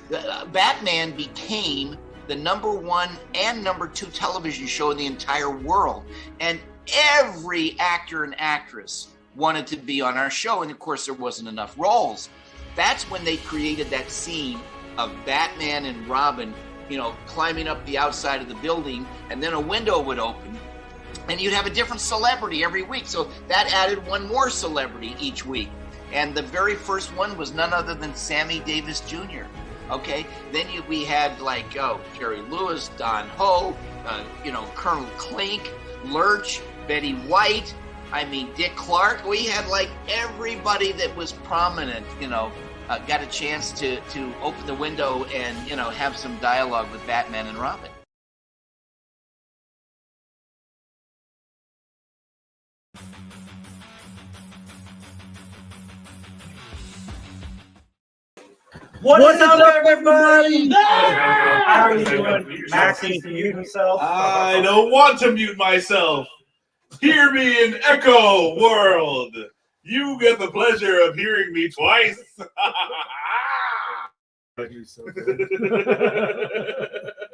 Batman became the #1 and #2 television show in the entire world. And every actor and actress wanted to be on our show. And of course, there wasn't enough roles. That's when they created that scene of Batman and Robin, climbing up the outside of the building, and then a window would open. And you'd have a different celebrity every week. So that added one more celebrity each week. And the very first one was none other than Sammy Davis Jr. Okay, then we had Jerry Lewis, Don Ho, Colonel Klink, Lurch, Betty White. Dick Clark. We had everybody that was prominent. Got a chance to open the window and have some dialogue with Batman and Robin. What is up, everybody? How are you doing? Max needs to mute himself. I don't want to mute myself. Hear me in Echo World. You get the pleasure of hearing me twice.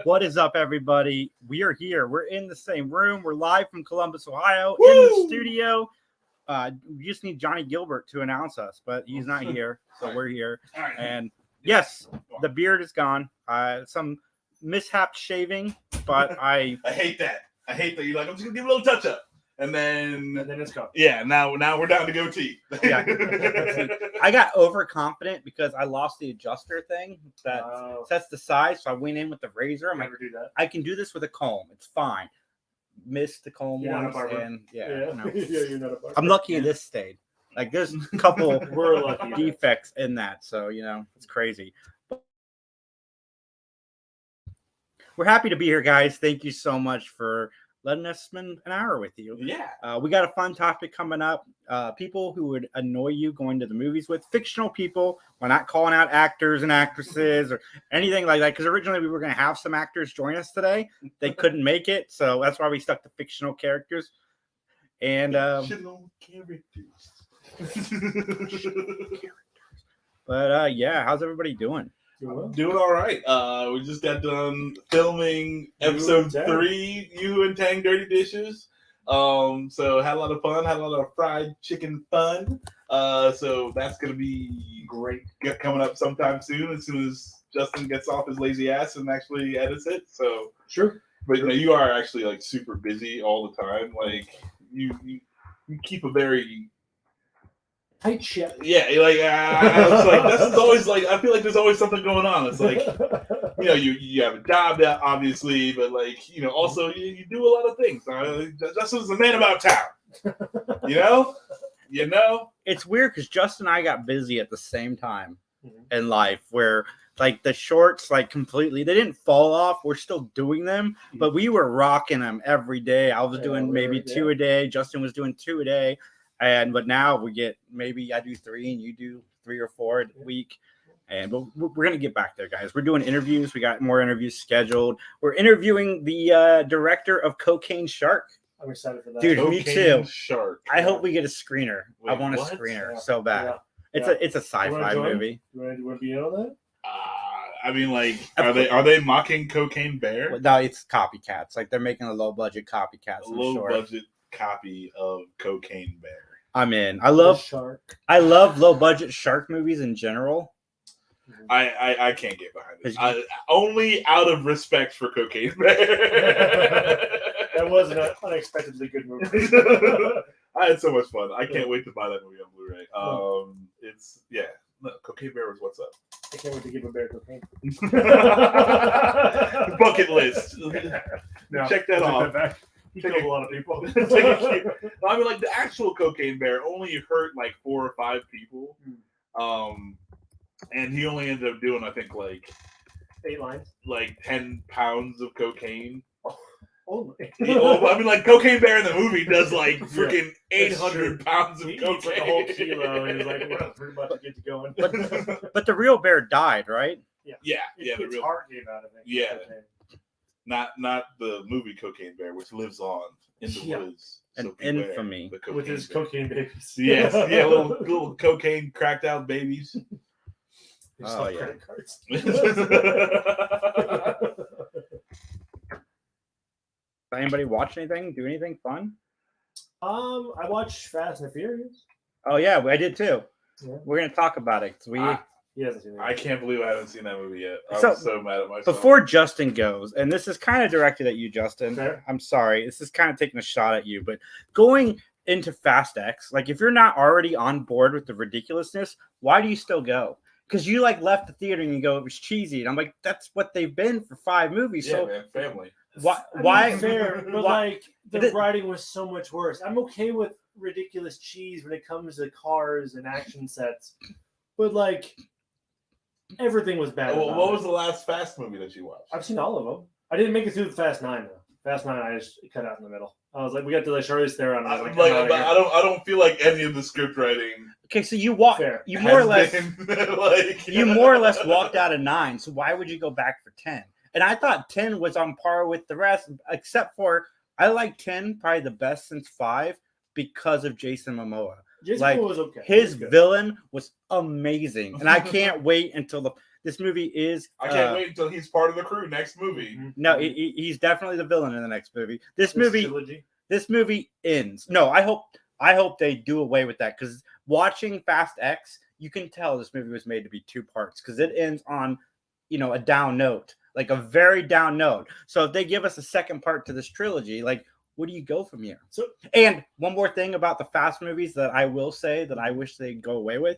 What is up, everybody? We are here. We're in the same room. We're live from Columbus, Ohio, Woo! in the studio. We just need Johnny Gilbert to announce us, but he's not here, so we're here. And yes, the beard is gone. Some mishap shaving, but I hate that. I hate that. You're like, I'm just gonna give a little touch up, and then it's gone. Yeah, now we're down to goatee. Yeah, I got overconfident because I lost the adjuster thing that sets the size. So I went in with the razor. I'm like, do that. I can do this with a comb. It's fine. Missed the comb once, and you're not a barber. I'm lucky this stayed. There's a couple We're lucky defects in that, so it's crazy. We're happy to be here, guys. Thank you so much for letting us spend an hour with you. Yeah. We got a fun topic coming up. People who would annoy you going to the movies with. Fictional people. We're not calling out actors and actresses or anything like that, because originally we were going to have some actors join us today. They couldn't make it, so that's why we stuck to fictional characters. And Fictional characters. But how's everybody doing? Doing all right. We just got done filming episode 3, You and Tang Dirty Dishes. So had a lot of fun, had a lot of fried chicken fun. So that's gonna be great. Coming up sometime soon, as soon as Justin gets off his lazy ass and actually edits it. So sure. But you are actually super busy all the time. You keep a very tight ship. Yeah, it's this is always I feel like there's always something going on. It's you have a job, obviously, but also you do a lot of things. Justin's the man about town. It's weird because Justin and I got busy at the same time in life, where the shorts completely, they didn't fall off. We're still doing them, but we were rocking them every day. I was doing maybe 2 a day. Justin was doing 2 a day. But now we get, maybe I do 3 and you do 3 or 4 a week. But we're going to get back there, guys. We're doing interviews. We got more interviews scheduled. We're interviewing the director of Cocaine Shark. I'm excited for that. Dude, Cocaine me too. Shark. I hope we get a screener. Wait, I want what? a screener so bad. Yeah. It's a sci-fi movie. You want to be in on that? Are they mocking Cocaine Bear? No, it's copycats. They're making a low-budget copycats. Low-budget copy of Cocaine Bear. I'm in. I love low-budget shark movies in general. I can't get behind this. Only out of respect for Cocaine Bear. That was an unexpectedly good movie. I had so much fun. I can't wait to buy that movie on Blu-ray. Cocaine Bear was what's up. I can't wait to give a bear cocaine. Bucket list. No, check that off. He killed a lot of people. The actual Cocaine Bear only hurt 4 or 5 people. And he only ended up doing, I think, 8 lines. 10 pounds of cocaine. Only. Cocaine Bear in the movie does freaking 800 pounds of cocaine. Eats a whole kilo, and he's we're pretty much to get you going. But the real bear died, right? Yeah. The real heart gave out, I think. Yeah. Not the movie Cocaine Bear, which lives on in the woods. An infamy. With his cocaine babies. Yes, little cocaine cracked out babies. They Oh, sell yeah. credit cards. Anybody watch anything? Do anything fun? I watched Fast and the Furious. Oh yeah, I did too. Yeah. We're gonna talk about it. He hasn't seen it. I can't believe I haven't seen that movie yet. I'm So, so mad at myself. Before Justin goes, and this is kind of directed at you, Justin. Fair. I'm sorry. This is kind of taking a shot at you, but going into Fast X, like if you're not already on board with the ridiculousness, why do you still go? Because you like left the theater and you go, it was cheesy, and I'm like, that's what they've been for 5 movies. Yeah, So man, family. why? Fair, but why- like the writing was so much worse. I'm okay with ridiculous cheese when it comes to cars and action sets, but like everything was bad. Well, about what it. was the last Fast movie that you watched? I've seen all of them. I didn't make it through the Fast 9 though. Fast 9, I just cut out in the middle. I was like, we got to like Charlize Theron. I was like, I don't feel like any of the script writing. Okay, so you walk, Fair. you more or less, like you more or less walked out of 9. So why would you go back for 10? And I thought 10 was on par with the rest, except for I like 10 probably the best since 5 because of Jason Momoa. Jason Like, Momoa was okay. His He was good. villain was amazing, and I can't wait until this movie is. I can't wait until he's part of the crew next movie. No, he's definitely the villain in the next movie. This movie ends. No, I hope they do away with that, because watching Fast X, you can tell this movie was made to be 2 parts because it ends on, a down note, like a very down note. So if they give us a second part to this trilogy, like, where do you go from here? So, and one more thing about the Fast movies that I will say that I wish they'd go away with: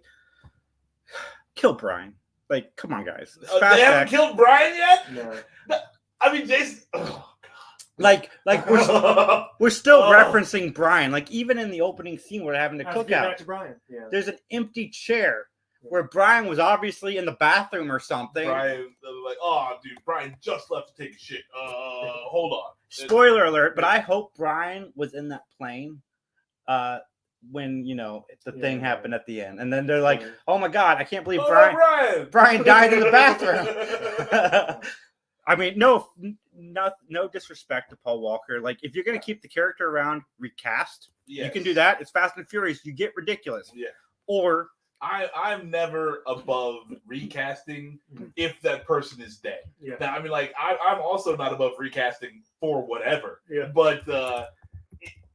kill Brian. Like, come on, guys. They haven't killed Brian yet. No. I mean, Jason. Oh God. Like we're still referencing Brian. Like, even in the opening scene where they're having the Get cookout, back to Brian. Yeah. there's an empty chair where Brian was obviously in the bathroom or something. Brian, like, oh, dude, Brian just left to take a shit. Hold on. Spoiler alert, but I hope Brian was in that plane when, the thing happened at the end. And then they're like, oh my God, I can't believe Brian died in the bathroom. I mean, no disrespect to Paul Walker. Like, if you're going to keep the character around, recast. Yes. You can do that. It's Fast and Furious. You get ridiculous. Yeah. Or I'm never above recasting if that person is dead. Yeah. Now, I mean, like, I'm also not above recasting for whatever. Yeah. But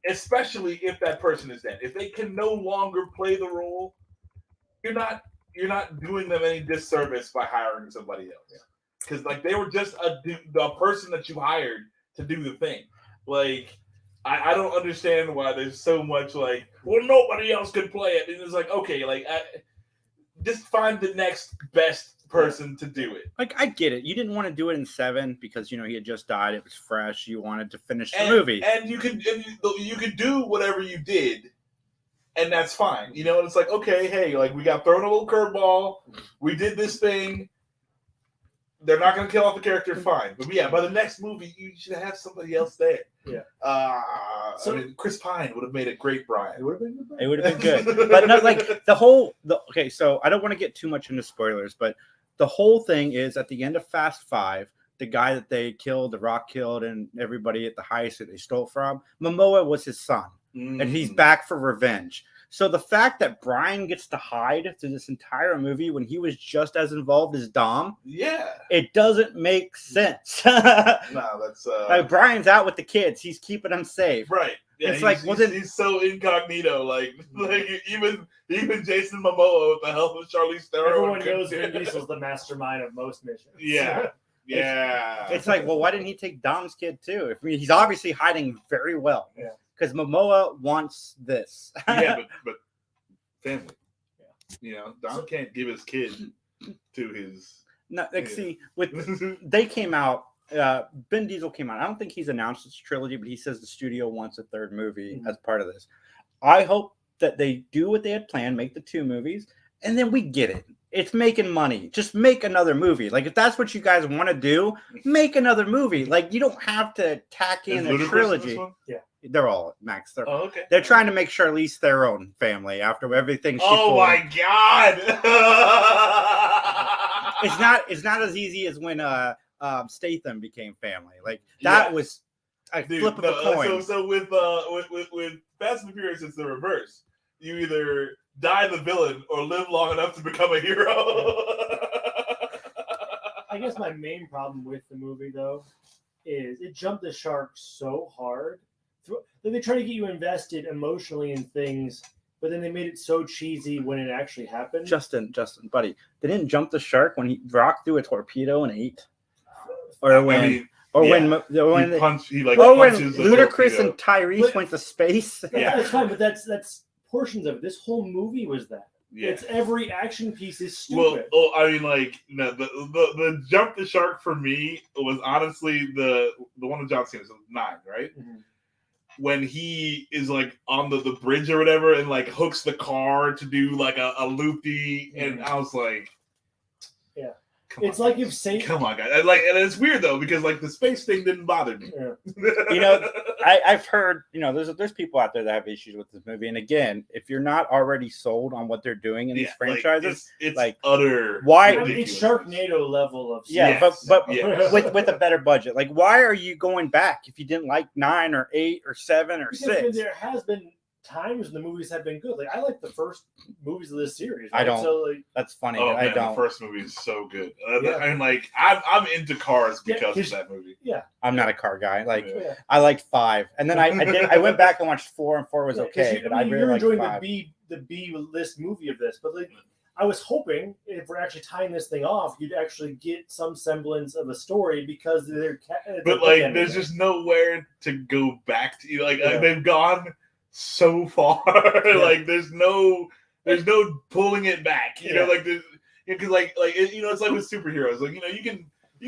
especially if that person is dead, if they can no longer play the role, you're not doing them any disservice by hiring somebody else. Because like they were just a person that you hired to do the thing. Like, I don't understand why there's so much like, well, nobody else could play it. And it's like, okay, like just find the next best person to do it. Like, I get it. You didn't want to do it in 7 because he had just died. It was fresh. You wanted to finish the movie, and you could do whatever you did, and that's fine. And it's like, okay, hey, like we got thrown a little curveball. We did this thing. They're not going to kill off the character, fine. But yeah, by the next movie, you should have somebody else there. Yeah. I mean, Chris Pine would have made a great Brian. It would have been good. It would have been good. But not like okay, so I don't want to get too much into spoilers, but the whole thing is at the end of Fast 5, the guy that they killed, The Rock killed, and everybody at the heist that they stole from, Momoa was his son. And he's back for revenge. So the fact that Brian gets to hide through this entire movie when he was just as involved as Dom, it doesn't make sense. No, that's like, Brian's out with the kids. He's keeping them safe. Right. Yeah, it's he's so incognito. Like even Jason Momoa with the help of Charlize Theron. Everyone knows Vin Diesel's the mastermind of most missions. Yeah. Yeah. It's like, well, why didn't he take Dom's kid too? I mean, he's obviously hiding very well. Yeah. Because Momoa wants this. Yeah, but family. Yeah. Dom can't give his kid to his. No, like, see, they came out. Ben Diesel came out. I don't think he's announced this trilogy, but he says the studio wants a 3rd movie as part of this. I hope that they do what they had planned, make the 2 movies, and then we get it. It's making money. Just make another movie. Like, if that's what you guys want to do, make another movie. Like, you don't have to tack in a trilogy. Yeah. They're all Max. Okay. They're trying to make Charlize their own family after everything she pulled. My God! It's not as easy as when Statham became family. Like, that was a flip of a coin. So with Fast and Furious, it's the reverse. You either die the villain or live long enough to become a hero. I guess my main problem with the movie though is it jumped the shark so hard. They try to get you invested emotionally in things, but then they made it so cheesy when it actually happened. Justin, buddy, they didn't jump the shark when he Rock threw a torpedo and ate, or when when punches Ludacris and Tyrese went to space. That's fine, but that's portions of it. This whole movie was that. Yeah. It's every action piece is stupid. Well, I mean, like, no, the jump the shark for me was honestly the one with John Cena, so 9, right? Mm-hmm. When he is like on the bridge or whatever and like hooks the car to do like a loopy, and I was like, yeah. It's like if Satan. Come on, guys! And it's weird though because like the space thing didn't bother me. Yeah. I've heard there's people out there that have issues with this movie, and again, if you're not already sold on what they're doing in these franchises, it's like utter. Why? It's Sharknado level of but with a better budget. Like, why are you going back if you didn't like 9 or 8 or 7 or 6? There has been times when the movies have been good. Like I like the first movies of this series. Right? I don't. So, like, that's funny. Oh, I man, don't. The first movie is so good. I mean, like I'm into cars because of that movie. Yeah, I'm not a car guy. Like I liked 5, and then I went back and watched 4, and 4 was okay. But I really you're liked 5. the B list movie of this, but like I was hoping if we're actually tying this thing off, you'd actually get some semblance of a story because they're. But like, there's just nowhere to go back to. Like they've gone so far. Like there's no pulling it back. You know, like because it's like with superheroes. Like you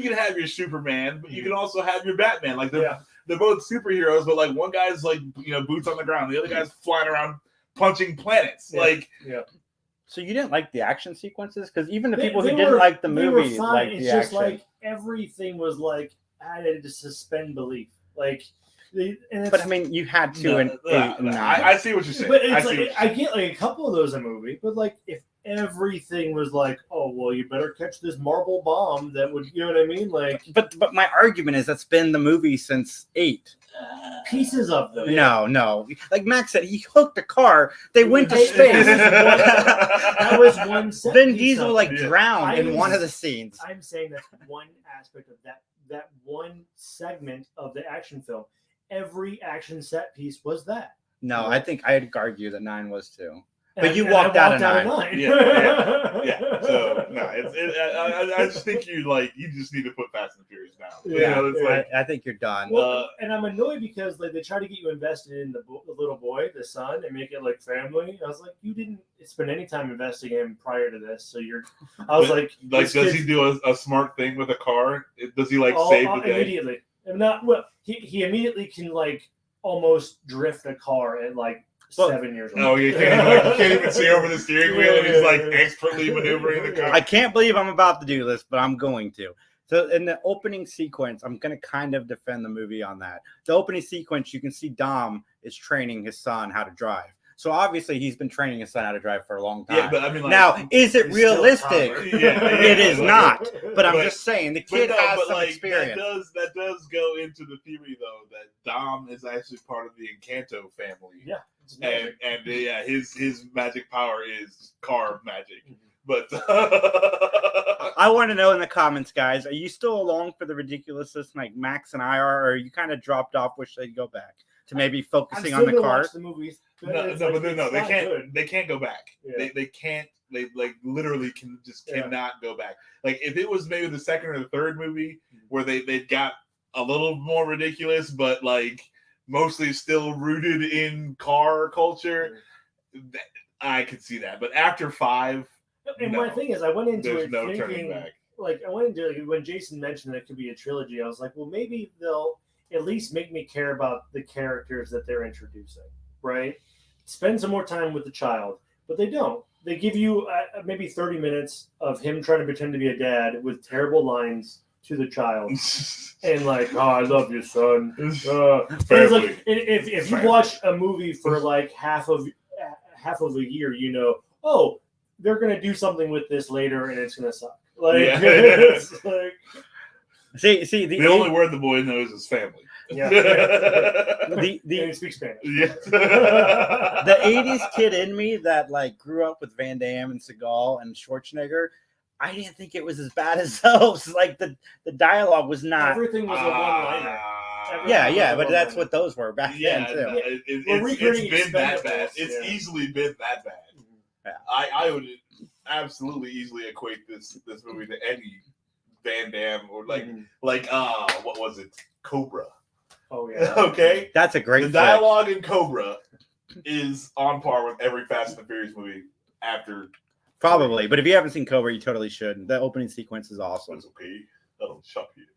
can have your Superman, but you can also have your Batman. Like they're both superheroes, but like one guy's like boots on the ground, the other guy's flying around punching planets. So you didn't like the action sequences? Because even the people who didn't like the movie liked the action. It's just like everything was like added to suspend belief. Like. But I mean, you had to in 8 and 9. I see what you're saying. But it's I get like a couple of those a movie, but like if everything was like, oh well, you better catch this marble bomb, that would, you know what I mean? Like, but my argument is that's been the movie since 8. Pieces of them. No. Like Max said, he hooked a car. They went to space. That was one. Vin Diesel drowned in one of the scenes. I'm saying that's one aspect of that one segment of the action film. Every action set piece was that. No, I think I'd argue that 9 was too. But you walked out of 9. Yeah. So no, I just think you just need to put Fast and Furious down. Yeah, I think you're done. Well, and I'm annoyed because they try to get you invested in the little boy, the son, and make it like family. I was like, you didn't spend any time investing in him prior to this, so you're. I was like, does he do a smart thing with a car? Does he save the day immediately? And not well. He immediately can almost drift a car at 7 years old. Oh, you can't even see over the steering wheel, and he's expertly maneuvering the car. I can't believe I'm about to do this, but I'm going to. So in the opening sequence, I'm going to kind of defend the movie on that. The opening sequence, you can see Dom is training his son how to drive. So obviously he's been training his son how to drive for a long time. Yeah, but I mean, now is it realistic? It is not. But I'm just saying the kid has some experience. That does go into the theory though that Dom is actually part of the Encanto family. Yeah, and his magic power is car magic. But I want to know in the comments, guys, are you still along for the ridiculousness like Max and I are, or are you kind of dropped off? Wish they'd go back to maybe focusing on the cars. The movies. They can't go back. Yeah. They can't. They literally cannot go back. Like if it was maybe the second or the third movie where they got a little more ridiculous, but mostly still rooted in car culture, I could see that. But after 5. And my thing is, I went into it no thinking, back. I went into it when Jason mentioned that it could be a trilogy. I was like, well, maybe they'll at least make me care about the characters that they're introducing, right? Spend some more time with the child, but they don't. They give you maybe 30 minutes of him trying to pretend to be a dad with terrible lines to the child, and oh, I love you, son. It's if you watch a movie for half of a year, oh, they're gonna do something with this later, and it's gonna suck. See, the only word the boy knows is family. Yeah. He speaks Spanish. Yeah. The 80s kid in me that grew up with Van Damme and Seagal and Schwarzenegger, I didn't think it was as bad as those. Like the dialogue was not. Everything was a one-liner. Yeah, but that's what those were back then too. No, it's been that bad. It's easily been that bad. Yeah. I would absolutely easily equate this movie to any Van Damme or what was it? Cobra. Oh yeah. Okay. That's a great. The dialogue in Cobra is on par with every Fast and Furious movie after. Probably, but if you haven't seen Cobra, you totally should. The opening sequence is awesome. That's okay. I don't shop here.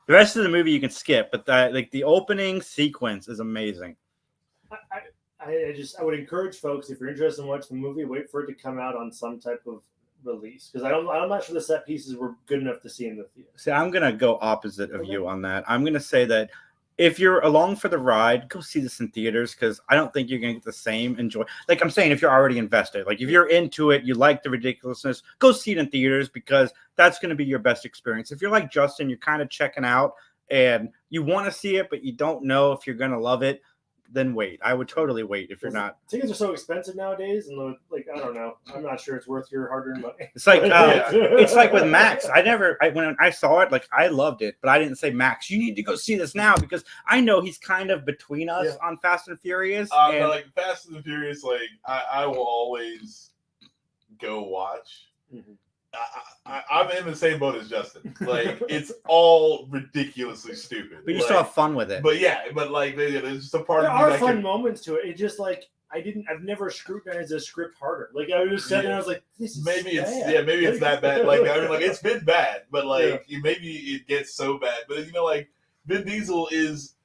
The rest of the movie you can skip, but the opening sequence is amazing. I would encourage folks, if you're interested in watching the movie, wait for it to come out on some type of release, because I'm not sure the set pieces were good enough to see in the theater. See, I'm gonna go opposite of you on that. I'm gonna say that if you're along for the ride, go see this in theaters, because I don't think you're gonna get the same enjoy. Like I'm saying, if you're already invested, like if you're into it, you like the ridiculousness, go see it in theaters, because that's gonna be your best experience. If you're like Justin, you're kind of checking out and you want to see it, but you don't know if you're gonna love it, then wait. I would totally wait if you're not. Tickets are so expensive nowadays, and like I don't know. I'm not sure it's worth your hard-earned money. It's like it's like with Max. When I saw it, like I loved it, but I didn't say, Max, you need to go see this now, because I know he's kind of between us on Fast and Furious. But like Fast and Furious, like I will always go watch. Mm-hmm. I'm in the same boat as Justin. Like it's all ridiculously stupid, but you still have fun with it. But there's just a part. There are fun moments to it. It just like I've never scrutinized a script harder. Like I was just sitting there, I was like, this is maybe bad. maybe it's that bad. Like I mean, like it's been bad, but like maybe it gets so bad. But like Vin Diesel is.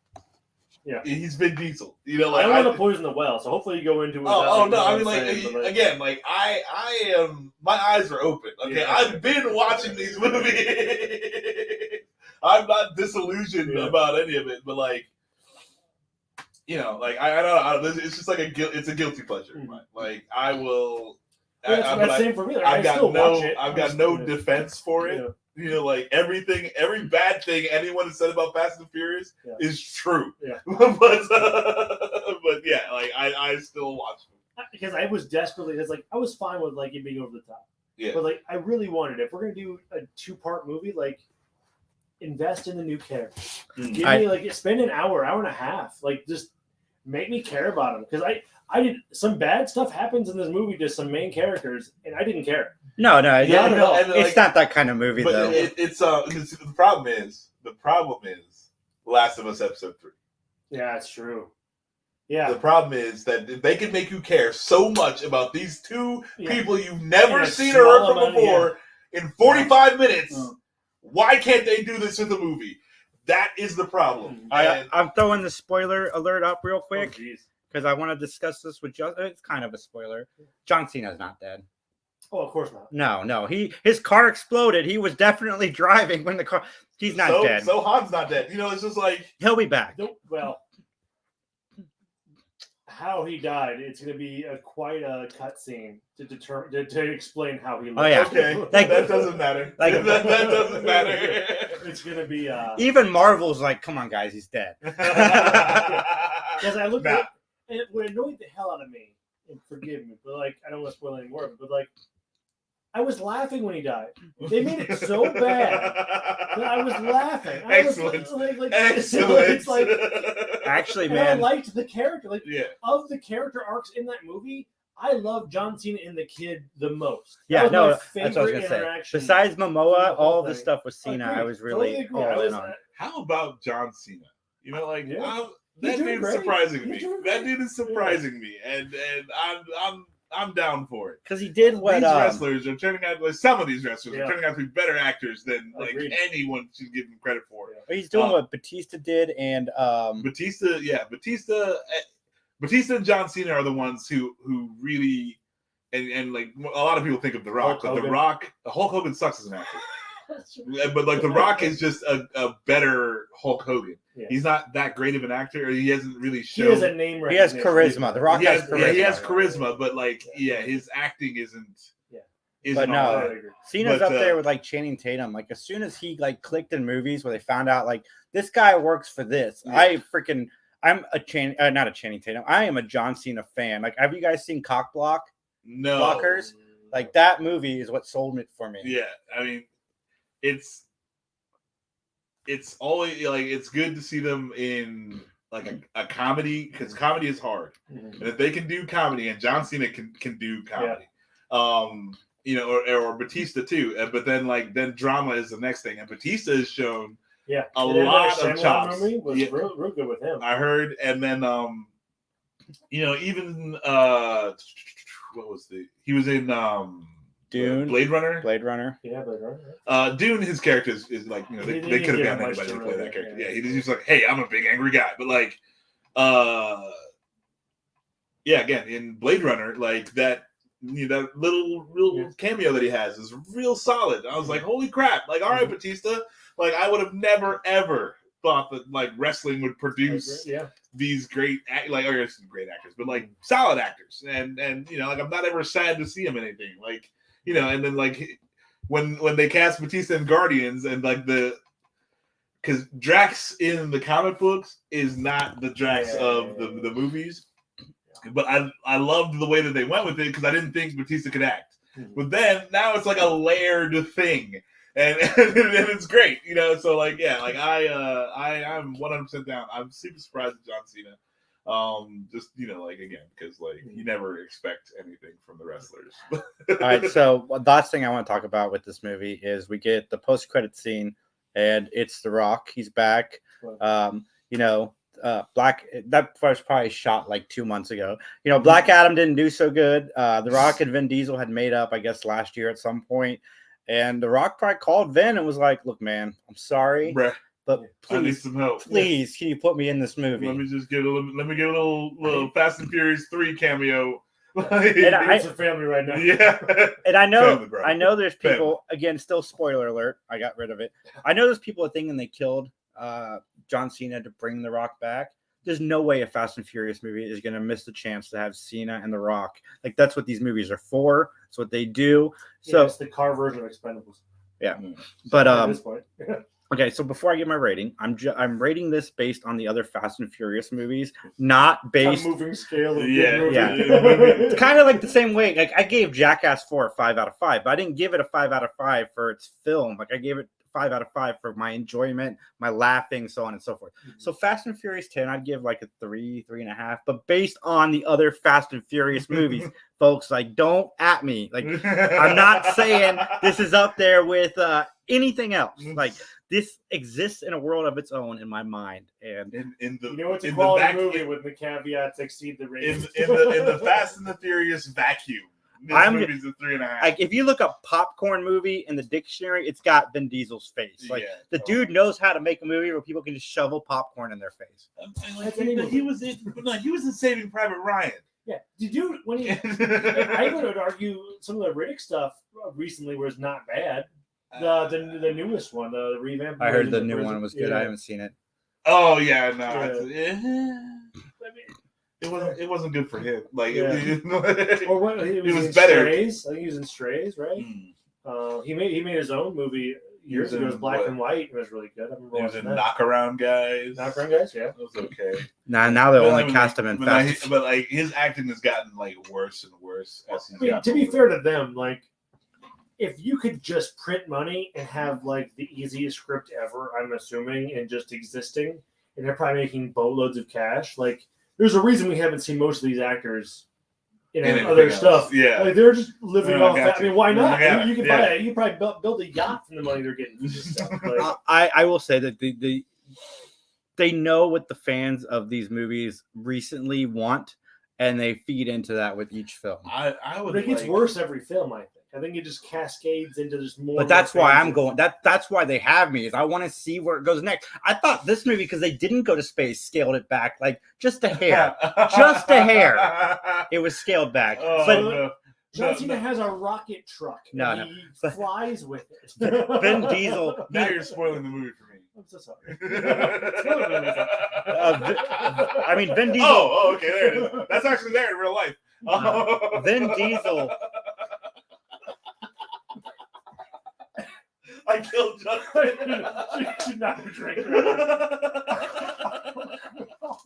Yeah, he's Vin Diesel. Like, I don't want to poison the well, so hopefully you go into it. No, I mean, again, like I am. My eyes are open. Okay, I've been watching these movies. I'm not disillusioned about any of it, but like, like I don't know. It's just like it's a guilty pleasure. Mm-hmm. Like I will. Same for me. Like, I've got no defense for it. Yeah. Like every bad thing anyone has said about Fast and Furious is true. Yeah. but yeah, like I still watch them. Because I was desperately, I was fine with like it being over the top. Yeah. But like I really wanted, if we're gonna do a 2-part movie, like invest in the new characters. Mm-hmm. Give me spend an hour and a half, like just make me care about them. Because I did some bad stuff happens in this movie to some main characters, and I didn't care. No, it's not that kind of movie though. The problem is Last of Us Episode 3. Yeah, it's true. Yeah. The problem is that if they can make you care so much about these two people you've never seen or heard from before in 45 minutes, why can't they do this with a movie? That is the problem. I'm throwing the spoiler alert up real quick. Because I want to discuss this with Justin. It's kind of a spoiler. John Cena's not dead. Oh, of course not. No. His car exploded. He was definitely driving when the car. He's not dead. So Han's not dead. It's just like he'll be back. Well, how he died, it's going to be quite a cutscene to explain how he lived. Oh yeah. Okay. That doesn't matter. That doesn't matter. It's going to be. Even Marvel's like, come on, guys, he's dead. Because I looked at. It would annoy the hell out of me, and forgive me, but like I don't want to spoil any more of it, but like I was laughing when he died. They made it so bad that I was laughing. Excellent. Excellent. It's like actually, man, I liked the character. Of the character arcs in that movie, I love John Cena and the kid the most. That's what I was gonna say. Besides Momoa, all the stuff with Cena, I was really all in on. How about John Cena? That dude is surprising me. That dude is surprising me, and I'm down for it. Because he did what these wrestlers are turning out. Some of these wrestlers are turning out to be better actors than anyone should give him credit for. Yeah. He's doing what Batista did, and Batista and John Cena are the ones who really and like a lot of people think of The Rock, but Hulk Hogan sucks as an actor. But like The Rock is just a better Hulk Hogan. Yeah. He's not that great of an actor. Or he hasn't really shown. He has a name. He has charisma. The Rock has charisma. Yeah, he has charisma, but like his acting isn't. Yeah. But no, Cena's up there with like Channing Tatum. Like as soon as he like clicked in movies where they found out like this guy works for this, I'm a Channing Tatum. I am a John Cena fan. Like, have you guys seen Cock Block? No. Blockers? Like that movie is what sold it for me. Yeah, I mean, it's always like it's good to see them in like a comedy because comedy is hard, and if they can do comedy, and John Cena can do comedy, you know, or Batista too. But then drama is the next thing, and Batista has shown a lot of chops. Movie was real good with him. I heard, and then you know, even what was he was in Dune, Blade Runner. Yeah, Blade Runner. Dune, his character is like, you know, they could have gotten anybody to play that character. Yeah, he's like, hey, I'm a big angry guy, but like, yeah, again in Blade Runner, like that, you know, that little cameo that he has is real solid. I was like, holy crap! Like, all right, Batista. Like, I would have never ever thought that like wrestling would produce these great great actors, but like solid actors, and you know, like I'm not ever sad to see him in anything. Like, you know, and then like when they cast Batista in Guardians, and like because Drax in the comic books is not the Drax of the movies, but I loved the way that they went with it because I didn't think Batista could act. But then now it's like a layered thing. And it's great, you know. So like, yeah, like I'm 100% down. I'm super surprised at John Cena. Just, you know, like again, because like you never expect anything from the wrestlers. All right, so the last thing I want to talk about with this movie is we get the post-credit scene, and it's The Rock. He's back. You know, Black. That was probably shot like 2 months ago. You know, Black Adam didn't do so good. The Rock and Vin Diesel had made up, I guess, last year at some point. And The Rock probably called Vin and was like, "Look, man, I'm sorry, Bruh, but I need some help. Please, can you put me in this movie? Let me get a little Fast and Furious 3 cameo." And it's a family right now. Yeah, and I know there's people family. Again. Still, spoiler alert. I got rid of it. I know there's people thinking they killed John Cena to bring The Rock back. There's no way a Fast and Furious movie is going to miss the chance to have Cena and The Rock. Like, that's what these movies are for. It's what they do. So it's the car version of Expendables. Yeah, but at this point. Okay, so before I give my rating, I'm rating this based on the other Fast and Furious movies, not based a moving scale. Yeah. It's kind of like the same way. Like I gave Jackass 4 a 5 out of 5, but I didn't give it a 5 out of 5 for its film. Like I gave it 5 out of 5 for my enjoyment, my laughing, so on and so forth. So Fast and Furious 10, I'd give like a 3.5. But based on the other Fast and Furious movies, folks, like don't at me. Like I'm not saying this is up there with anything else. Like this exists in a world of its own in my mind. And in the you know, it's a quality movie with the caveats exceed the rating. In the Fast and the Furious vacuum. This movie's a 3.5. Like if you look up popcorn movie in the dictionary, it's got Vin Diesel's face. Like the dude knows how to make a movie where people can just shovel popcorn in their face. He was in Saving Private Ryan. Yeah, did you when he? I would argue some of the Riddick stuff recently was not bad. The newest one, the revamp. I heard the new one was good. I haven't seen it. Oh yeah, no. It wasn't good for him. Like or what? It was better. Strays. I think he was in Strays, right? He made his own movie years ago. It was black and white. It was really good. I remember he was in Knockaround Guys. Knockaround Guys, yeah, it was okay. Now they only cast him in Fast. But like his acting has gotten like worse and worse as he's gotten to be fair to them, like if you could just print money and have like the easiest script ever, I'm assuming, and just existing, and they're probably making boatloads of cash, like. There's a reason we haven't seen most of these actors in other stuff. Yeah, like they're just living off that. I mean, why not? You can buy it. You probably build a yacht from the money they're getting from this stuff. Like, I will say that they know what the fans of these movies recently want, and they feed into that with each film. I would. But it gets worse every film. I think it just cascades into this more. But that's why I'm going. That's why they have me. Is I want to see where it goes next. I thought this movie, because they didn't go to space, scaled it back like just a hair, just a hair. It was scaled back. But John Cena has a rocket truck. No. He flies with it. Vin Diesel. Now you're spoiling the movie for me. I'm so sorry. I mean, Vin Diesel. Oh, okay, there it is. That's actually there in real life. Vin Diesel. I killed Justin. You should not drink.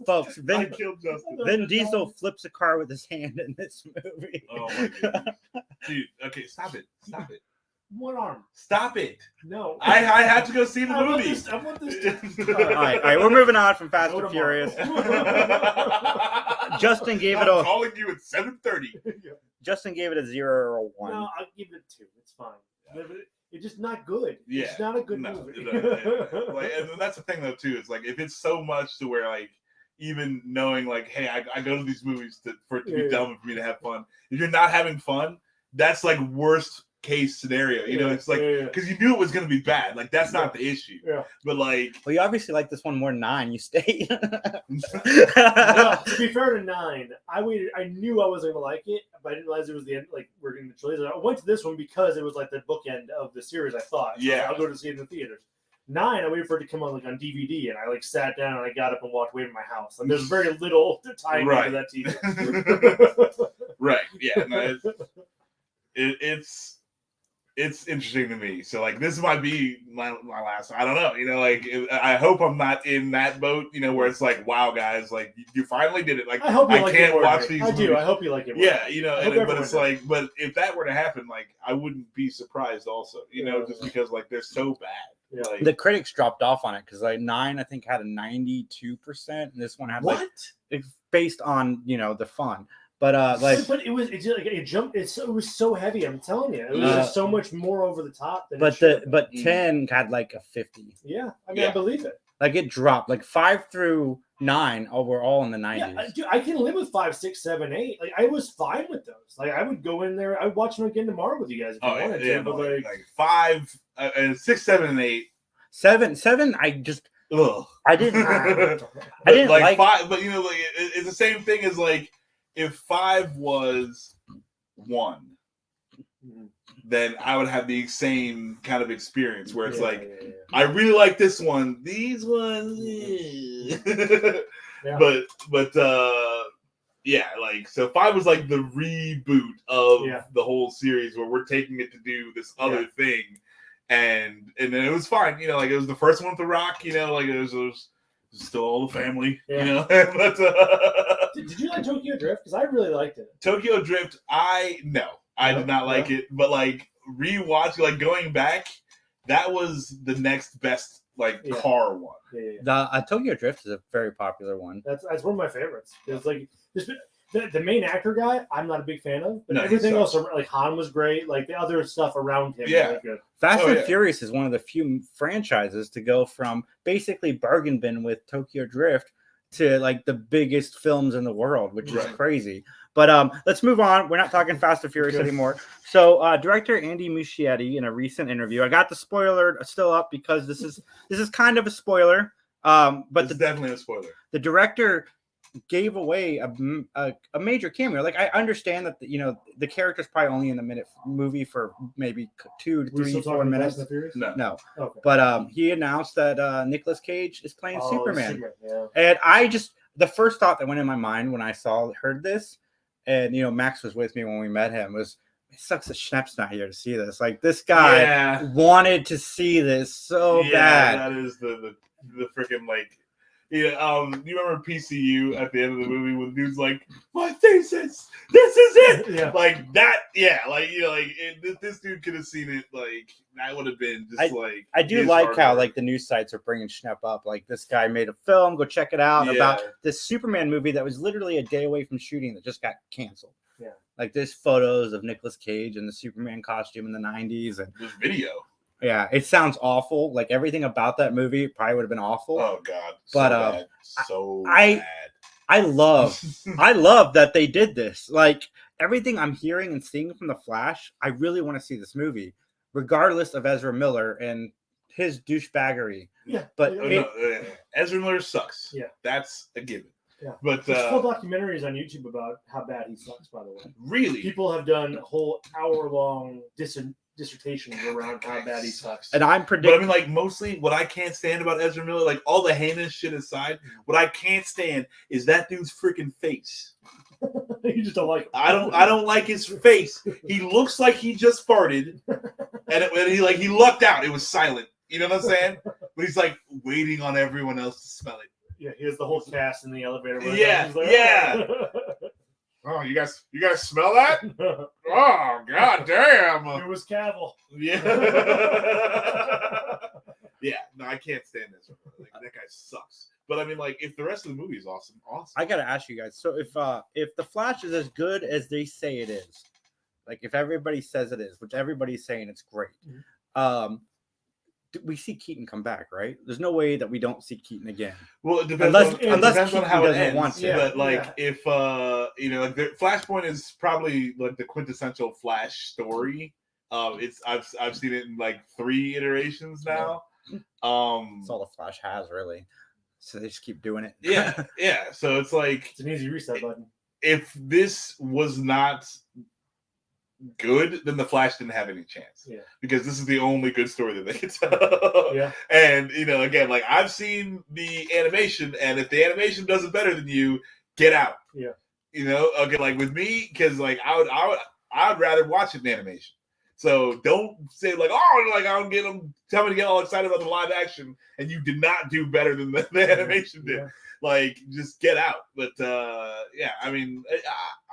Folks, I killed Justin. Vin Diesel flips a car with his hand in this movie. Oh my goodness. Dude, okay, stop it. One arm. Stop it. No. I have to go see the I want movie. this. I want this. All right, we're moving on from Fast Go and tomorrow. Furious. Justin gave it I'm a calling you at 7:30. Justin gave it a 0 or a 1. No, I'll give it a 2. It's fine. It's just not good. Yeah, It's not a good movie. Like, and that's the thing though too. It's like if it's so much to where like even knowing like, hey, I go to these movies for it to be dumb and for me to have fun. If you're not having fun, that's like worst case scenario. You know, it's like because you knew it was going to be bad. Like that's not the issue. Yeah. But like, well, you obviously like this one more than 9. You stayed. Well, to be fair to 9, I waited. I knew I wasn't going to like it, but I didn't realize it was the end. Like we're getting the trilogy. I went to this one because it was like the bookend of the series. I thought. So I'll go to see it in the theaters. 9, I waited for it to come on like on DVD, and I like sat down and I got up and walked away from my house. Like there's very little time into that TV. Right. Yeah. No, it's interesting to me. So like this might be my last. I don't know. You know, like I hope I'm not in that boat. You know, where it's like, wow, guys, like you finally did it. Like I hope you like can't it watch these. I movies. do. I hope you like it. Yeah, you know, but it's like, but if that were to happen, like I wouldn't be surprised. Also, you know, just because like they're so bad. Yeah. Like, the critics dropped off on it because like 9, I think, had a 92%, and this one had like it's based on the fun. But but it was like it jumped. It was so heavy. I'm telling you, it was just so much more over the top. Than but 10 had like a 50. Yeah, I mean, I believe it. Like it dropped like 5 through 9 were all in the 90s. Yeah, dude, I can live with 5, 6, 7, 8. Like I was fine with those. Like I would go in there. I'd watch them again tomorrow with you guys if you wanted to. But like 5 and 6, 7, and 8. 7. I just. Ugh. I didn't. I didn't like 5. But like it's the same thing as like. If 5 was 1, then I would have the same kind of experience where it's I really like this one. These ones, but like so 5 was like the reboot of the whole series where we're taking it to do this other thing, and then it was fine. You know, like it was the first one with The Rock. You know, like it was still all the family. You know, but. Did you like Tokyo Drift? Because I really liked it. Tokyo Drift, I did not like it, but like rewatch, like going back, that was the next best car one. The Tokyo Drift is a very popular one. That's one of my favorites. It's like the main actor guy, I'm not a big fan of, but everything else, like Han was great. Like the other stuff around him, was really good. Fast and Furious is one of the few franchises to go from basically bargain bin with Tokyo Drift to like the biggest films in the world, which is crazy. But let's move on. We're not talking Fast and Furious anymore. So director Andy Muschietti, in a recent interview, I got the spoiler still up because this is kind of a spoiler. But it's definitely a spoiler. The director gave away a major cameo. Like I understand that the character's probably only in the movie for maybe 2 to 3, 4 minutes. No. Okay. But he announced that Nicolas Cage is playing Superman. And the first thought that went in my mind when I heard this, and Max was with me when we met him, was it sucks that Schnepp's not here to see this. Like this guy wanted to see this so bad. That is the freaking like. Yeah, you remember PCU at the end of the movie when the dude's like, "My thesis, this is it." Like that, this dude could have seen it. Like that would have been just I do like how like the news sites are bringing Schnepp up. Like this guy made a film, go check it out about this Superman movie that was literally a day away from shooting that just got canceled. Yeah, like there's photos of Nicolas Cage in the Superman costume in the '90s and there's video. Yeah, it sounds awful. Like everything about that movie probably would have been awful. Oh God, but bad. I love that they did this. Like everything I'm hearing and seeing from The Flash, I really want to see this movie, regardless of Ezra Miller and his douchebaggery. Yeah, but Ezra Miller sucks. Yeah, that's a given. Yeah, but there's whole documentaries on YouTube about how bad he sucks. By the way, really, people have done whole hour-long dissertations around how bad he sucks. And I'm predicting. But I mean, like, mostly what I can't stand about Ezra Miller, like all the heinous shit aside, what I can't stand is that dude's freaking face. You just don't like him. I don't like his face. He looks like he just farted, and he lucked out. It was silent. You know what I'm saying? But he's like waiting on everyone else to smell it. Yeah, he has the whole cast in the elevator. Yeah, like, yeah. Oh, you guys smell that? Oh, god damn! It was Cavill. Yeah. Yeah, no, I can't stand this. Like, that guy sucks. But I mean, like, if the rest of the movie is awesome. I gotta ask you guys. So if the Flash is as good as they say it is, like if everybody says it is, which everybody's saying it's great, we see Keaton come back, right? There's no way that we don't see Keaton again. Well, it depends on how it ends. Yeah, but like, if like the Flashpoint is probably like the quintessential Flash story. I've seen it in like 3 iterations now. That's all the Flash has, really. So they just keep doing it. Yeah. So it's like it's an easy reset button. If this was not good, then the Flash didn't have any chance. Yeah. Because this is the only good story that they can tell. Yeah. And again, like I've seen the animation, and if the animation does it better than you, get out. Yeah. Okay, like with me, because like I would rather watch it in animation. So don't say like, oh, like I don't get them. Tell me to get all excited about the live action, and you did not do better than the animation did. Yeah. Like, just get out. But yeah, I mean,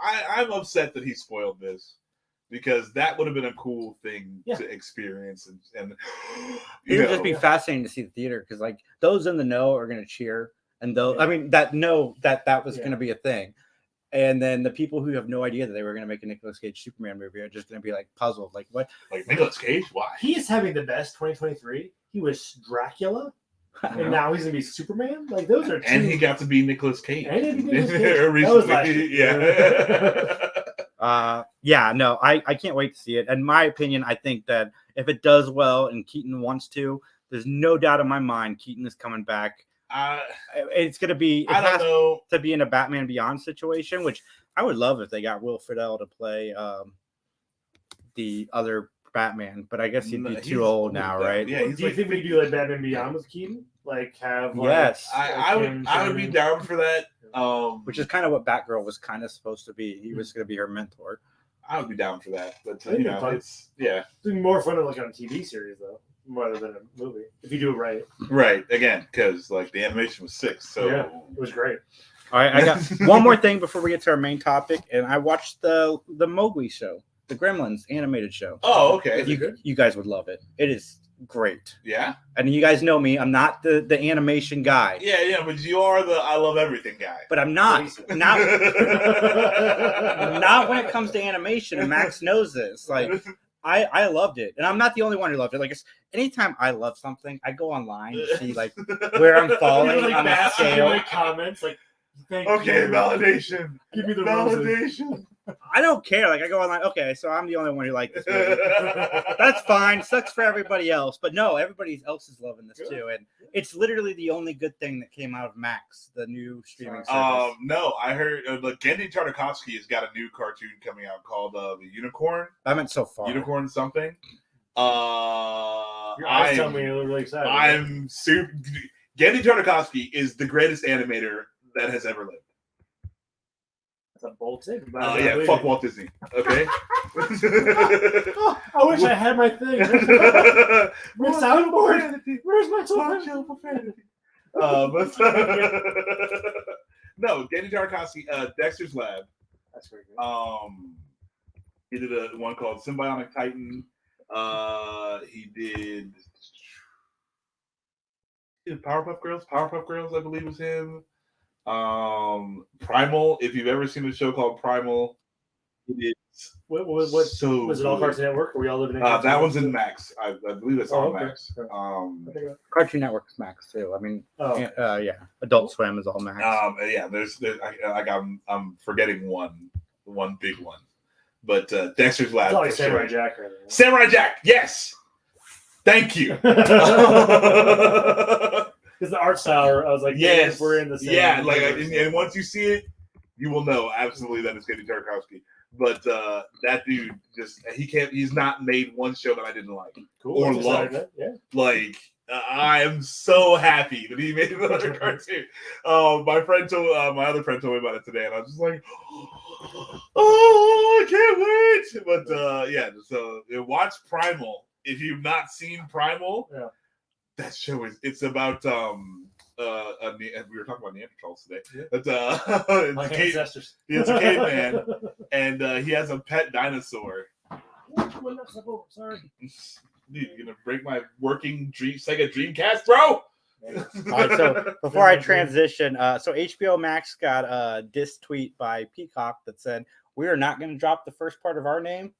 I'm upset that he spoiled this because that would have been a cool thing to experience, and it would just be fascinating to see the theater because like those in the know are going to cheer, and those I mean that know that was going to be a thing. And then the people who have no idea that they were going to make a Nicolas Cage Superman movie are just going to be like puzzled. Like, what? Like, Nicolas Cage? Why? He is having the best 2023. He was Dracula, and now he's going to be Superman. Like, those are two. And he got to be Nicolas Cage. And he Nicolas Cage. That was last year. Yeah. No, I can't wait to see it. In my opinion, I think that if it does well and Keaton wants to, there's no doubt in my mind Keaton is coming back. It's going to be, it has to be in a Batman Beyond situation, which I would love if they got Will Friedle to play the other Batman, but I guess he'd be too old now, right? Yeah. Do you think we do like Batman Beyond with Keaton? Like have like, yes, I would be down for that. Which is kind of what Batgirl was kind of supposed to be. He was going to be her mentor. I would be down for that, but it's more fun to look on a TV series though. Rather than a movie, if you do it right. Right, again, because like the animation was sick, so yeah, it was great. All right, I got one more thing before we get to our main topic, and I watched the Mowgli show, the Gremlins animated show. Oh, okay. You guys would love it. It is great. Yeah, and you guys know me. I'm not the animation guy. Yeah, but you are the I love everything guy. But I'm not not when it comes to animation. And Max knows this. Like. I loved it, and I'm not the only one who loved it. Like, anytime I love something, I go online and see like where I'm falling on the scale. Comments like, validation. Give me the validation. I don't care. Like, I go online. Okay, so I'm the only one who liked this movie. That's fine. Sucks for everybody else, but no, everybody else is loving this too, and it's literally the only good thing that came out of Max, the new streaming service. No, I heard Gendy Tartakovsky has got a new cartoon coming out called The Unicorn. I meant so far. Unicorn something. Your eyes tell me you're really excited. I'm super. Gendy Tartakovsky is the greatest animator that has ever lived. That's a bold statement. Yeah, fuck Walt Disney. Okay. I wish I had my thing. My soundboard. Where's my soundboard? No, Gendy Tartakovsky, Dexter's Lab. That's very good. He did one called Symbionic Titan. He did Powerpuff Girls. Powerpuff Girls, I believe, was him. Primal. If you've ever seen a show called Primal, it is what so was it all Cartoon Network? Or we all living in that one's in Max. I believe that's on Max. Cartoon Network's Max too. I mean, yeah, Adult Swim is all Max. Yeah, I'm forgetting one big one, but Dexter's Lab. It's like Samurai Jack, right? Samurai Jack, yes. Thank you. Because the art style, I was like, yes, we're in the same. Yeah, like, and once you see it, you will know absolutely that it's Gendy Tartakovsky. But that dude he's not made one show that I didn't like or love. Yeah. Like, I am so happy that he made another cartoon. My other friend told me about it today, and I was just like, oh, I can't wait. But yeah, so watch Primal. If you've not seen Primal, that show it's about we were talking about Neanderthals today. Yeah. But My it's ancestors. it's a caveman, and he has a pet dinosaur. Sorry. Dude, you're gonna break my working Sega Dreamcast, bro. All right, so before I transition, so HBO Max got a diss tweet by Peacock that said, "We are not going to drop the first part of our name,"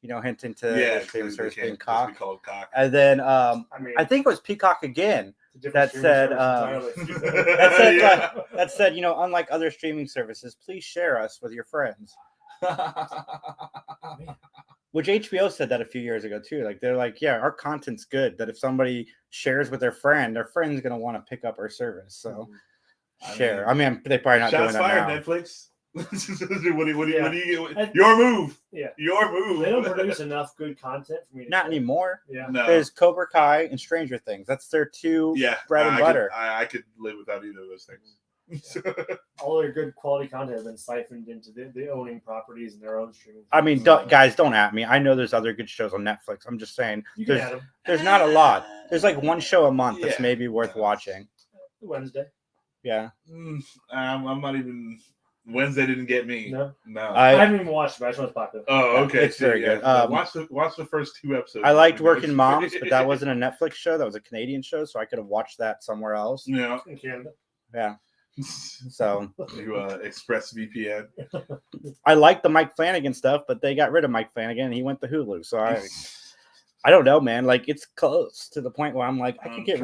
hinting to the streaming service being cock. Called cock. And then I think it was Peacock again that said, that said, unlike other streaming services, please share us with your friends. Which HBO said that a few years ago too. Like they're like, yeah, our content's good. That if somebody shares with their friend's gonna want to pick up our service. So share. I mean, they probably not doing that fired, now. Netflix. what do you get? Your move. Yeah, your move. They don't produce enough good content for me. Not anymore. Yeah, no. There's Cobra Kai and Stranger Things. That's their two bread and butter. I could live without either of those things. All their good quality content has been siphoned into the owning properties and their own streaming. I mean, guys, don't at me. I know there's other good shows on Netflix. I'm just saying there's not a lot. There's like one show a month that's maybe worth watching. Wednesday. Yeah. I'm not even. Wednesday didn't get me. No. I haven't even watched it, but I just want to pop it. Oh, okay. It's very good. Watch the first 2 episodes. I liked Working Moms, but that wasn't a Netflix show. That was a Canadian show, so I could have watched that somewhere else. Yeah. In Canada. Yeah. So you Express VPN. I like the Mike Flanagan stuff, but they got rid of Mike Flanagan and he went to Hulu. So I don't know, man. Like it's close to the point where I'm like, I could get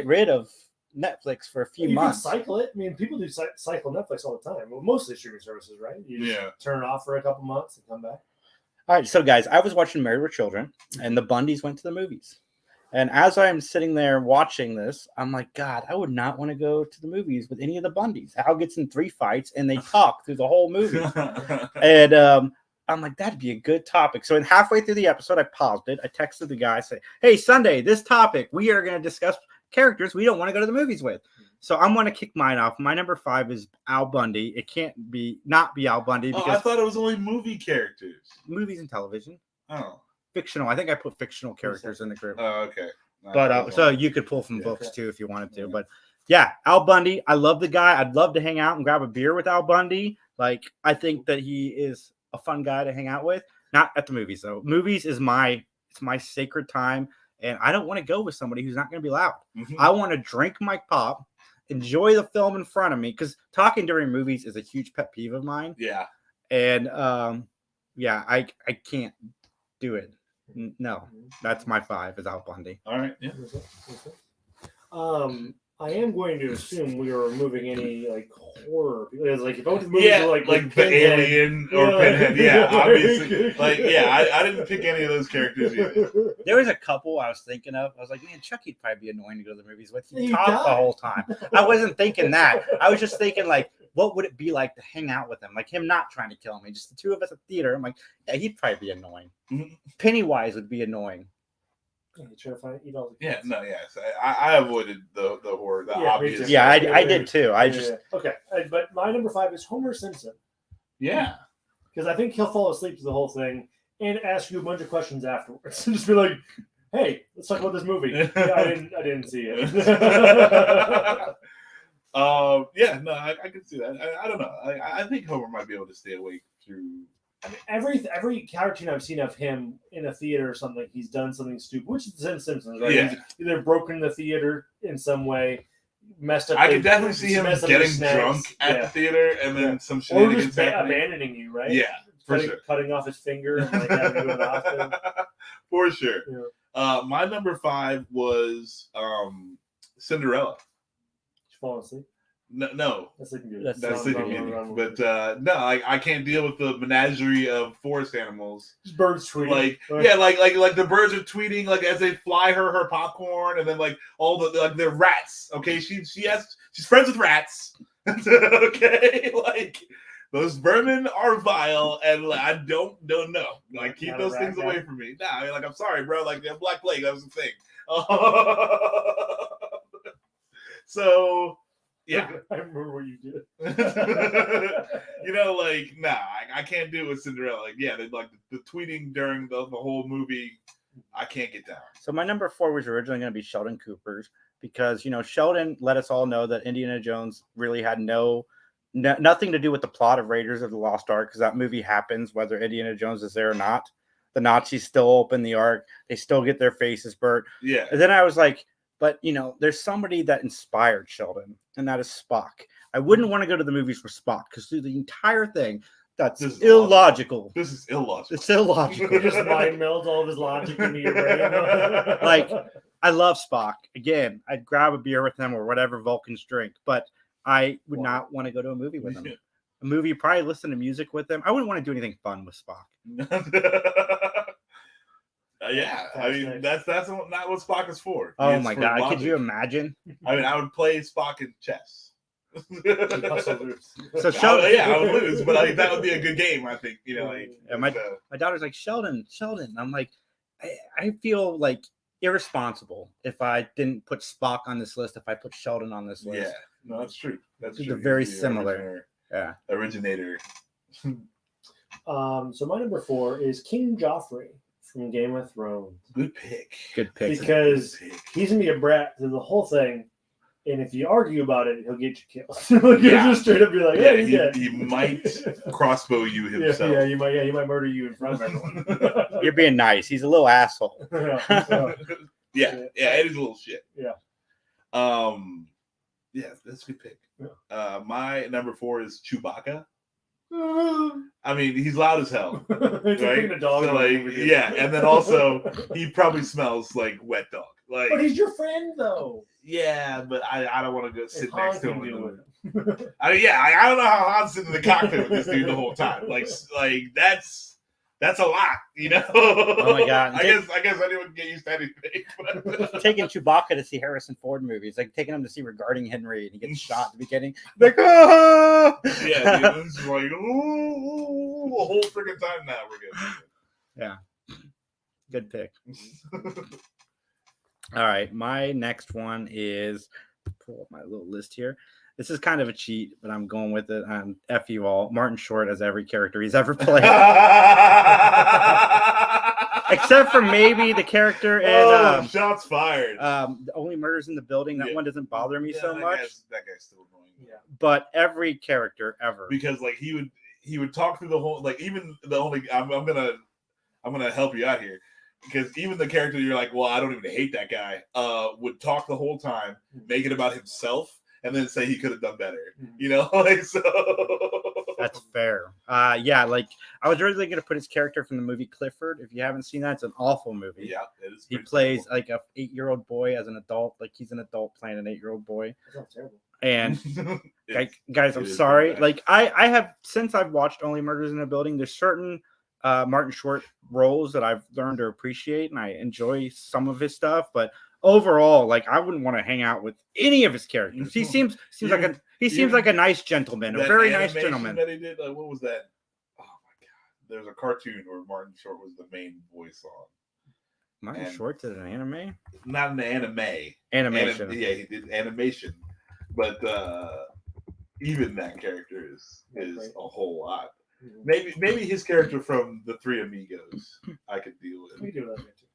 rid of Netflix for a few months. You can cycle it. I mean, people do cycle Netflix all the time. Well, mostly streaming services, right? You just turn it off for a couple months and come back. All right, so guys, I was watching Married with Children, and the Bundys went to the movies. And as I'm sitting there watching this, I'm like, God, I would not want to go to the movies with any of the Bundys. Al gets in 3 fights, and they talk through the whole movie. And I'm like, that'd be a good topic. So halfway through the episode, I paused it. I texted the guy, say, hey, Sunday, this topic, we are going to discuss characters we don't want to go to the movies with. So I'm going to kick mine off. My number 5 is Al Bundy. It can't not be Al Bundy because I thought it was only movie characters. Movies and television. Oh. Fictional. I think I put fictional characters in the group. Oh, okay. But so you could pull from books too if you wanted to. But yeah, Al Bundy. I love the guy. I'd love to hang out and grab a beer with Al Bundy. Like I think that he is a fun guy to hang out with. Not at the movies though. Movies is my sacred time, and I don't want to go with somebody who's not going to be loud. Mm-hmm. I want to drink my pop, enjoy the film in front of me, because talking during movies is a huge pet peeve of mine. Yeah. And I can't do it. No, that's my 5 is Al Bundy. All right. Yeah. I am going to assume we are removing any like horror. Because like if I went to the movies like the Alien or Pinhead, yeah, obviously. I didn't pick any of those characters either. There was a couple I was thinking of. I was like, man, Chucky'd probably be annoying to go to the movies with. He talked the whole time. I wasn't thinking that. I was just thinking like, what would it be like to hang out with him? Like him not trying to kill me, just the 2 of us at the theater. I'm like, yeah, he'd probably be annoying. Mm-hmm. Pennywise would be annoying. Try to eat all the kids. I avoided the horror, the obvious. Yeah, I did too. Okay, but my number 5 is Homer Simpson. Yeah, because I think he'll fall asleep to the whole thing and ask you a bunch of questions afterwards, and just be like, "Hey, let's talk about this movie." Yeah, I didn't see it. I can see that. I don't know. I think Homer might be able to stay awake through. I mean, every cartoon I've seen of him in a theater or something, he's done something stupid, which is the Simpsons, right? Yeah. He's either broken the theater in some way, messed up. I could definitely see him getting drunk at the theater and then some shenanigans. Or just abandoning you, right? Yeah, sure. Cutting off his finger and like having to go to the hospital. For sure. Yeah. My number 5 was Cinderella. Did you fall asleep? No. That's looking good. That's looking good. But no, I can't deal with the menagerie of forest animals. Just birds tweeting. Like the birds are tweeting like as they fly her popcorn, and then like all the rats. Okay, she's friends with rats. Okay, like those vermin are vile, and I don't know. Like keep those things away from me. Nah, I mean, like I'm sorry, bro. Like the Black Plague, that was the thing. So. Yeah, I remember what you did. I can't do it with Cinderella. Like, yeah, the tweeting during the whole movie, I can't get down. So my number 4 was originally going to be Sheldon Cooper's, because Sheldon let us all know that Indiana Jones really had nothing to do with the plot of Raiders of the Lost Ark, because that movie happens whether Indiana Jones is there or not. The Nazis still open the Ark. They still get their faces burnt. Yeah. And then I was like, but there's somebody that inspired Sheldon, and that is Spock. I wouldn't want to go to the movies for Spock, because through the entire thing, that's illogical. This is illogical. It's illogical. He just mind melds all of his logic into your brain. Like, I love Spock. Again, I'd grab a beer with him or whatever Vulcans drink, but I would not want to go to a movie with him. A movie, probably listen to music with him. I wouldn't want to do anything fun with Spock. Yeah, I mean that's not what Spock is for. Oh my god, logic. Could you imagine? I mean, I would play Spock in chess. So Sheldon, I would lose, but that would be a good game. I think my daughter's like, Sheldon. I'm like, I feel like irresponsible if I didn't put Spock on this list. If I put Sheldon on this list, yeah, no, that's true. They're very similar. Originator. So my number 4 is King Joffrey from Game of Thrones. Good pick. Because he's gonna be a brat through the whole thing, and if you argue about it, he'll get you killed. He'll just straight up be like, "Yeah, he might crossbow you himself. He might murder you in front of everyone." You're being nice. He's a little asshole. Yeah, it is a little shit. Yeah. Yeah, that's a good pick. Yeah. My number 4 is Chewbacca. I mean, he's loud as hell. Right? A dog. So and then also he probably smells like wet dog. Like, but he's your friend, though. Yeah, but I don't want to go sit next to him. I don't know how Han's sitting in the cockpit with this dude the whole time. Like that's a lot, Oh my god! I guess anyone can get used to anything. But. Taking Chewbacca to see Harrison Ford movies, like taking him to see Regarding Henry, and he gets shot at the beginning. Like, oh! Yeah, dude, this is like, ooh, a whole freaking time now we're getting. Yeah, good pick. All right, my next one is pull up my little list here. This is kind of a cheat, but I'm going with it. F you all. Martin Short as every character he's ever played. Except for maybe the character in... shots fired. Only Murders in the Building. That one doesn't bother me so much. That guy's still annoying. Yeah. But every character ever. Because, like, he would talk through the whole... Like, even the only... I'm gonna help you out here. Because even the character you're like, well, I don't even hate that guy, would talk the whole time, make it about himself, and then say he could have done better. So that's fair. Like I was originally going to put his character from the movie Clifford. If you haven't seen that, it's an awful movie. Yeah, it is. He plays like a 8-year-old boy as an adult, like he's an adult playing an 8-year-old boy. That's terrible. And guys, I'm sorry. Like I have, since I've watched Only Murders in the Building, there's certain Martin Short roles that I've learned to appreciate, and I enjoy some of his stuff, but overall, like I wouldn't want to hang out with any of his characters. He seems like a nice gentleman, a very nice gentleman. That he did, what was that? Oh my god! There's a cartoon where Martin Short was the main voice on. Martin Short did an anime? Not an anime. Animation. He did animation, but even that character is a whole lot. Maybe his character from The Three Amigos I could deal with. We do that too.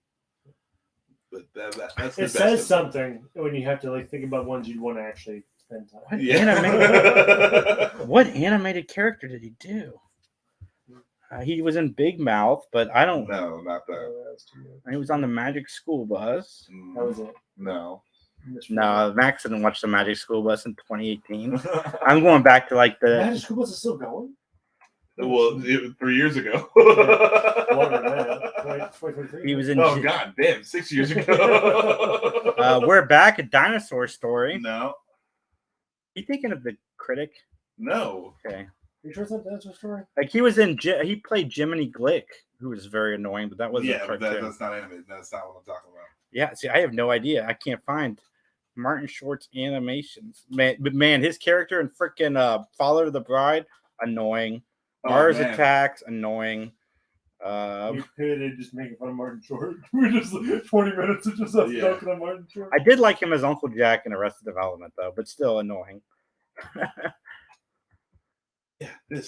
But that's it says something when you have to like think about ones you'd want to actually spend time. What animated character did he do? He was in Big Mouth, but I don't. No, not that. He was on the Magic School Bus. That was it. No. No, Max didn't watch the Magic School Bus in 2018. I'm going back to like the Magic School Bus is still going. Well, 3 years ago. He was in. Oh god, damn! 6 years ago. We're back. A Dinosaur Story. No. You thinking of The Critic? No. Okay. You sure it's not Dinosaur Story? Like he was in. He played Jiminy Glick, who was very annoying, but that wasn't. Yeah, but that's not animated. That's not what I'm talking about. Yeah. See, I have no idea. I can't find Martin Short's animations. Man, his character in freaking Father of the Bride, annoying. Mars Attacks, annoying. You pitted just making fun of Martin Short. We're just 20 minutes of just us talking on Martin Short. I did like him as Uncle Jack in Arrested Development, though, but still annoying. The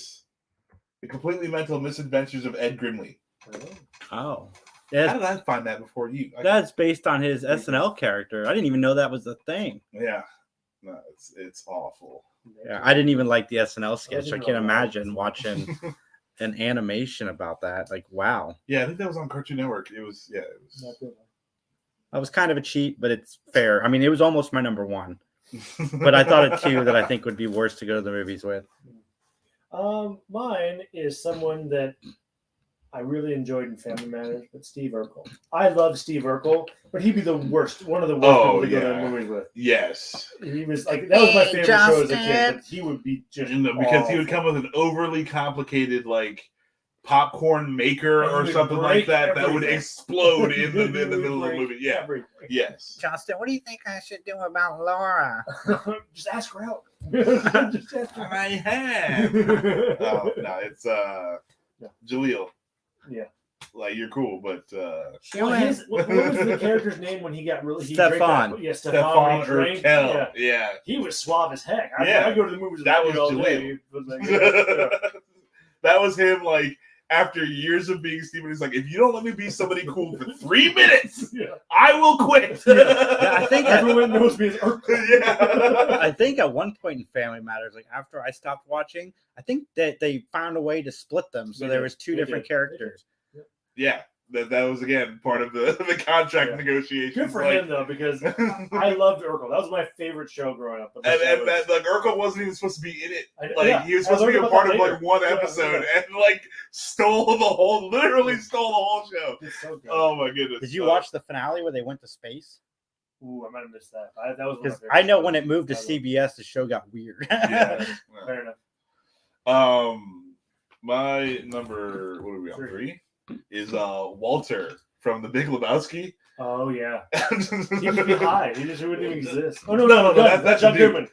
completely mental misadventures of Ed Grimley. Oh. How did I find that before you? That's based on his SNL character. I didn't even know that was a thing. Yeah. No, it's awful. Yeah, I didn't even like the SNL sketch. I know can't that. imagine watching an animation about that. Like, wow. Yeah, I think that was on Cartoon Network. It was. Not good. That was kind of a cheat, but it's fair. I mean, it was almost my number one. But I thought of two that I think would be worse to go to the movies with. Mine is someone that I really enjoyed in Family Matters, but Steve Urkel. I love Steve Urkel, but he'd be the worst, one of the worst people to go to a movie with. Yes. He was like, that was my favorite show as a kid, but he would be just because he would come with an overly complicated, like, popcorn maker or something like that that would explode in the middle of the movie. Yeah. Everything. Yes. Justin, what do you think I should do about Laura? Just ask her out. Just ask her. I have. Oh, no, it's Jaleel. Yeah. Like, you're cool, but what was the character's name when he got really Stefan. Yeah, Stefan Urkel. Yeah. He was suave as heck. I go to the movies. That was all Jaleel. day. That was him, like, after years of being Steven, he's like, if you don't let me be somebody cool for 3 minutes, I will quit. Yeah, I think everyone knows me as Urkel. Yeah. I think at one point in Family Matters, like after I stopped watching, I think that they found a way to split them, so there was two different characters. Yeah, that was again part of the contract negotiations. Good for him though, because I loved Urkel. That was my favorite show growing up. And like Urkel wasn't even supposed to be in it. Like he was supposed to be a part of like one episode, and like literally stole the whole show. It's so good. Oh my goodness! Did you watch the finale where they went to space? Ooh, I might have missed that. That was because I know when it moved to CBS, the show got weird. Yeah, fair enough. My number, what are we on, 3? Is Walter from The Big Lebowski. Oh yeah, he would be high. He just wouldn't even exist. Oh no, that's John Goodman.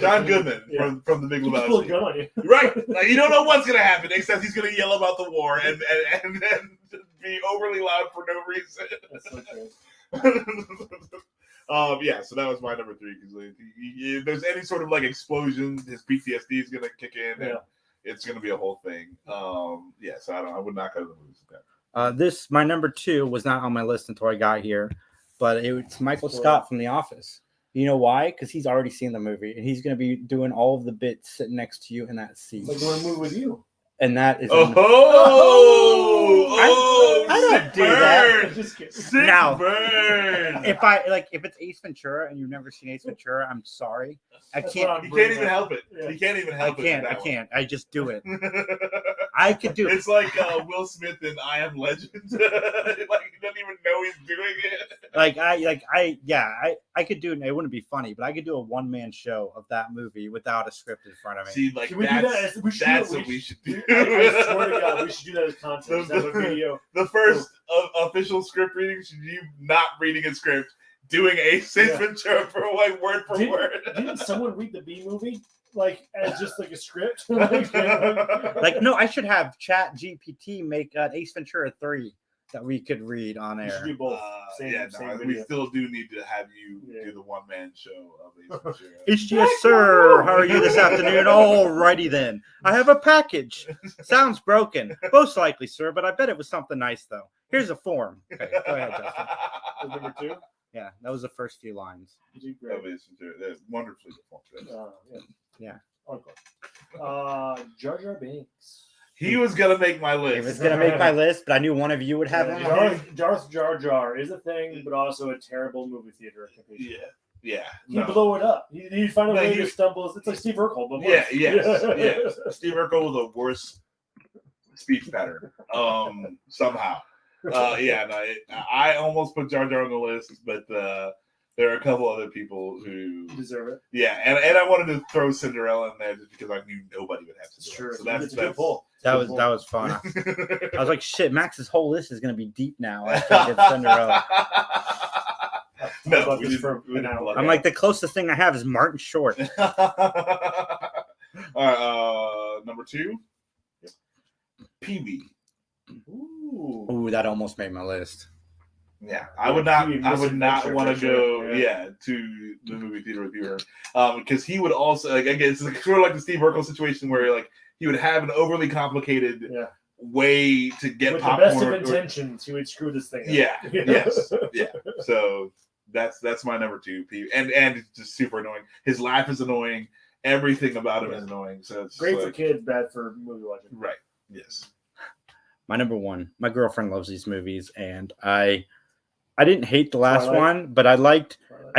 John Goodman from The Big Lebowski. Just pull a gun on you. Right, like, you don't know what's gonna happen except he's gonna yell about the war and be overly loud for no reason. That's so crazy. Yeah, so that was my number 3 because if there's any sort of like explosion, his PTSD is gonna kick in. And it's gonna be a whole thing. Yeah, so I would not go to the movies with that. My number 2 was not on my list until I got here, but it's Michael Scott from The Office. You know why? Because he's already seen the movie, and he's going to be doing all of the bits sitting next to you in that seat. Like going to move with you. And that is. I don't do that. Just kidding. Now, burn. if it's Ace Ventura and you've never seen Ace Ventura, I'm sorry. I can't. You can't even help it. Yeah. You can't even help it. I can't. I just do it. I could do it. It's like Will Smith in I Am Legend. Like he doesn't even know he's doing it. I could do it. It wouldn't be funny, but I could do a one-man show of that movie without a script in front of me. See, like, can we do that? That's what we should do. I swear to God, we should do that as content. Have a video. The first official script reading should you not reading a script, doing Ace Ventura for like word for word. Didn't someone read the B movie? Like as just like a script? Like no, I should have Chat GPT make Ace Ventura 3 that we could read on air. We should do both. We still do need to have you do the one-man show of Ace Ventura. Yes, sir. How are you this afternoon? Alrighty then. I have a package. Sounds broken. Most likely, sir, but I bet it was something nice though. Here's a form. Okay, go ahead, Justin. Number 2? Yeah, that was the first few lines. That's wonderfully performed. Yeah. Jar Jar Binks. He was gonna make my list. He was gonna make my list, but I knew one of you would have him. Darth Jar Jar is a thing, but also a terrible movie theater. Yeah. He'd blow it up. He'd find a way to stumble. It's like Steve Urkel, but worse. Yes. Steve Urkel was the worst speech pattern. Somehow. I almost put Jar Jar on the list, but there are a couple other people who deserve it. Yeah, and I wanted to throw Cinderella in there just because I knew nobody would have to do it. Sure. So that's a good pull. That was fun. I was like, shit, Max's whole list is gonna be deep now after I get Cinderella. No, we didn't I'm like, the closest thing I have is Martin Short. All right, number 2, Pee-wee. Ooh, that almost made my list. Yeah, I would not want to go. To the movie theater with you, because he would also again, it's sort of like the Steve Urkel situation where like he would have an overly complicated way to get With popcorn. the best of intentions, he would screw this thing up. Yeah, yes, yeah. So that's my number 2 peeve, and it's just super annoying. His laugh is annoying. Everything about him is annoying. So it's great for kids, bad for movie watching. Right. Yes. My number 1. My girlfriend loves these movies, and I didn't hate the last one, but I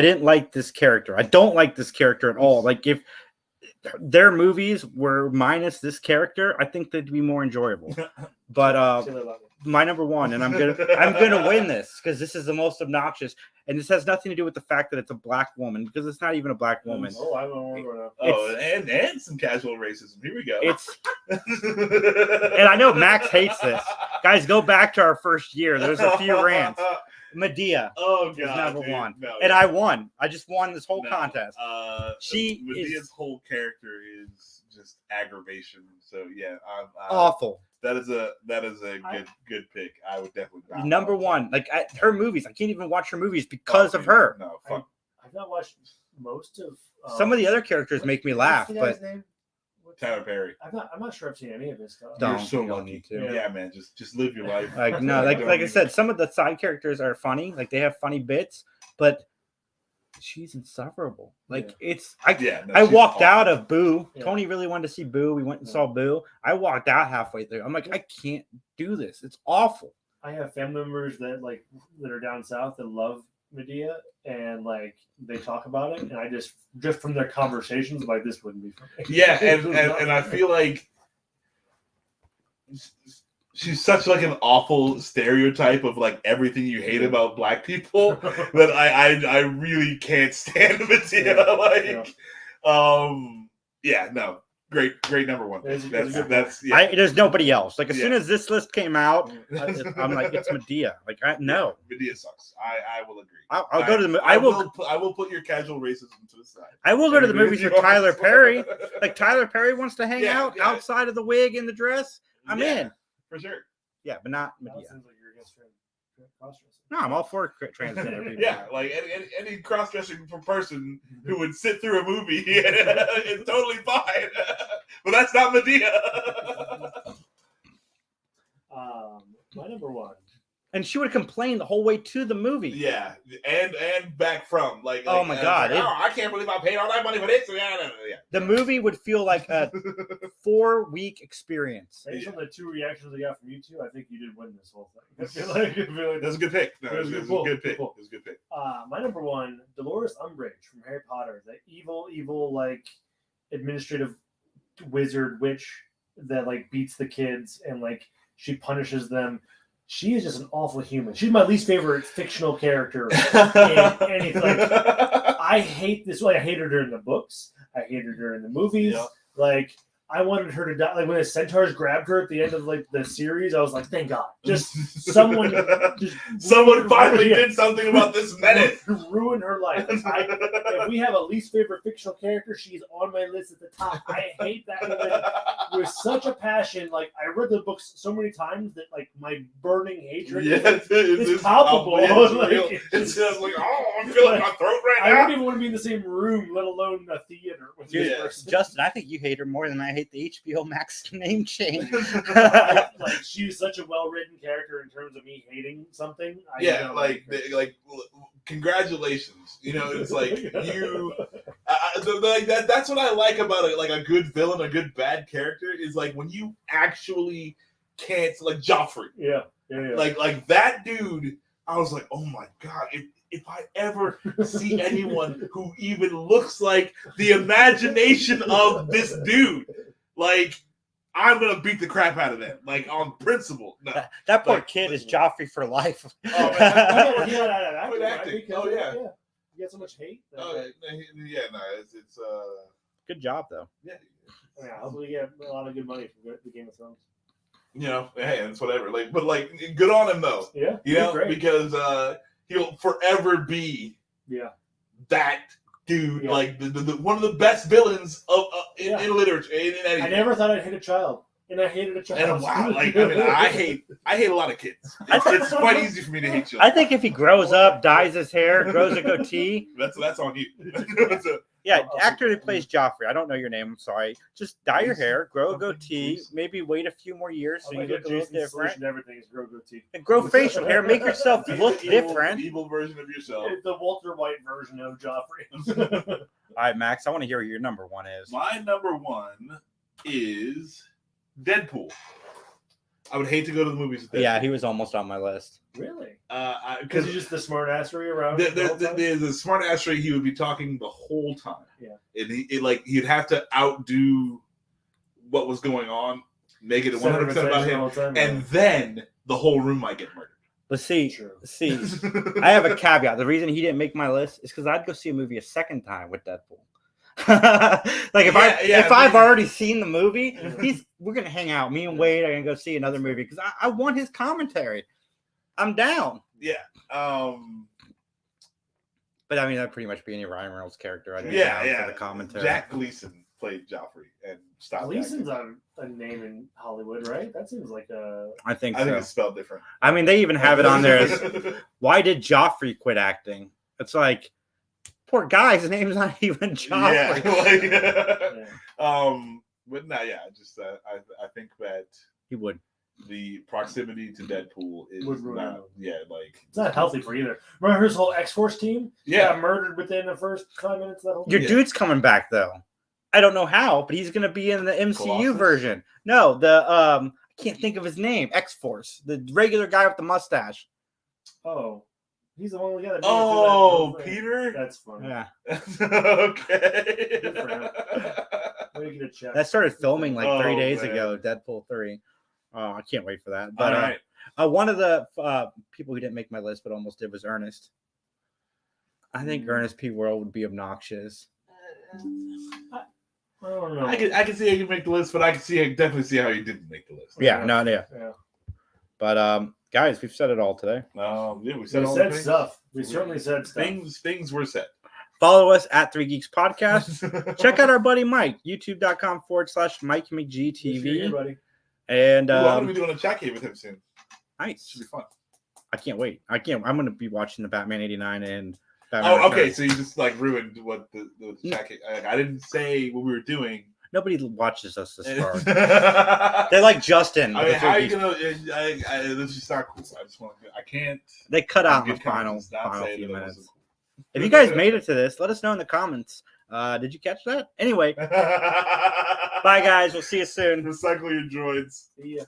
didn't like this character. I don't like this character at all. Like if their movies were minus this character, I think they'd be more enjoyable. But my number 1, and I'm gonna win this because this is the most obnoxious, and this has nothing to do with the fact that it's a black woman, because it's not even a black woman. Oh, I don't know. Oh, and some casual racism. Here we go. And I know Max hates this. Guys, go back to our first year. There's a few rants. Medea. Oh god, is number dude, 1, no. and I won. I just won this whole contest. Medea's whole character is just aggravation. So yeah, awful. That is a good pick. I would definitely number 1. Like her movies, I can't even watch her movies because of her. No, fuck. I've not watched most of. Some of the other characters make me laugh, but Tyler Perry. I'm not sure I've seen any of his stuff. You're so lucky. Yeah, man. Just live your life. Like no, like I said, some of the side characters are funny. Like they have funny bits, but she's insufferable. Like I walked out of Boo. Yeah. Tony really wanted to see Boo. We went and saw Boo. I walked out halfway through. I'm like, I can't do this. It's awful. I have family members that are down south that love Medea, and like they talk about it, and I just from their conversations, like this wouldn't be funny. Yeah, and I feel like she's such like an awful stereotype of like everything you hate about black people that I really can't stand Medea. No. Great number 1. There's nobody else. Like as soon as this list came out, I'm like, it's Medea. Like no, Medea sucks. I will agree. I'll go to the. I will put your casual racism to the side. I will go to the movies with Tyler Perry. Like Tyler Perry wants to hang out outside of the wig and the dress. I'm in for sure. Yeah, but not Medea. Sounds like you're against cross-dressing. No, I'm all for transgender people. Yeah, like any cross-dressing person who would sit through a movie is totally fine. But that's not Medea. My number 1. And she would complain the whole way to the movie. Yeah, and back from oh my god! I can't believe I paid all that money for this. Yeah. The movie would feel like a 4-week experience. Based on the 2 reactions I got from you two, I think you did win this whole thing. I feel like that's a good pick. No, it was a good pick. Cool. It was a good pick. My number 1, Dolores Umbridge from Harry Potter, the evil like administrative wizard witch that like beats the kids and like she punishes them. She is just an awful human. She's my least favorite fictional character in anything. I hate this way. I hated her in the books. I hated her in the movies. Yep. Like I wanted her to die. Like when the centaurs grabbed her at the end of like the series, I was like, thank God. Just someone finally did something about this menace. Ruin her life. If we have a least favorite fictional character, she's on my list at the top. I hate that woman with such a passion. Like I read the books so many times that like my burning hatred is palpable. It's just like, I'm feeling my throat right now. I wouldn't even want to be in the same room, let alone a theater with this person. Justin, I think you hate her more than I hate the HBO Max name change. Like she's such a well-written character in terms of me hating something. Congratulations. You know, it's like you like that. That's what I like about it. Like a good villain, a good bad character is like when you actually can't, like Joffrey. Yeah. Like that dude. I was like, oh my god. If I ever see anyone who even looks like the imagination of this dude, like, I'm going to beat the crap out of them, like, on principle. No. That poor kid is Joffrey for life. Oh, man. Oh, yeah. You got so much hate. It's good job, though. Yeah, hopefully you get a lot of good money from the Game of Thrones. You know, hey, it's whatever. Like, but, like, good on him, though. Yeah. You know, great. Because he'll forever be that dude, like the one of the best villains of in literature. In anything. I never thought I'd hate a child, and I hated a child. And wow, like I mean, I hate a lot of kids. It's quite easy for me to hate children. I think if he grows up, dyes his hair, grows a goatee, that's on you. Yeah, actor that plays Joffrey. I don't know your name. I'm sorry. Just dye your hair, grow a goatee, maybe wait a few more years so you look a little different. Everything is grow goatee. And grow facial hair. Make yourself look different. Evil version of yourself. It's the Walter White version of Joffrey. All right, Max. I want to hear what your number one is. My number one is Deadpool. I would hate to go to the movies with Deadpool. Yeah, he was almost on my list. Really? Because he's just the smart assery around. The smart assery, he would be talking the whole time. Yeah. And he'd have to outdo what was going on, make it 100% about him, and then the whole room might get murdered. But see, I have a caveat. The reason he didn't make my list is because I'd go see a movie a second time with Deadpool. Like if I've already seen the movie, we're gonna hang out. Me and Wade are gonna go see another movie because I want his commentary. I'm down. Yeah. But I mean, that'd pretty much be any Ryan Reynolds character. I'd be down for the commentary. Jack Gleason played Joffrey and stopped. Gleason's a name in Hollywood, right? That seems like a. I think it's spelled different. I mean, they even have it on there. As, why did Joffrey quit acting? It's like, poor guy. His name's not even Joffrey. But no, yeah. Just I think that he would. The proximity to Deadpool is not, it's not healthy for either. Remember his whole X-Force team? Yeah, got murdered within the first 5 minutes of that whole. Your dude's coming back though. I don't know how, but he's gonna be in the MCU version. No, I can't think of his name. X-Force, the regular guy with the mustache. Oh, he's the one we got. Oh, Peter. That's funny. Yeah. Okay. That started filming like 3 days ago. Deadpool 3. Oh, I can't wait for that. But one of the people who didn't make my list but almost did was Ernest. I think Ernest P. Worrell would be obnoxious. I don't know. I can see how you make the list, but I can definitely see how you didn't make the list. Yeah. But guys, we've said it all today. We said stuff. We certainly said stuff. Things were said. Follow us at 3 Geeks Podcast. Check out our buddy Mike, youtube.com/Mike McGTV. And I'm going to be doing a chat game with him soon. Nice. Should be fun. I can't wait. I'm going to be watching the Batman 89 and Batman okay. So you just ruined what the chat game. I didn't say what we were doing. Nobody watches us this far. They're like Justin. I mean, how are you going to... This is not cool. I just want to... I can't... They cut out the final few minutes. If you guys made it to this, let us know in the comments. Did you catch that? Anyway. Bye, guys. We'll see you soon. Recycle your droids. See ya.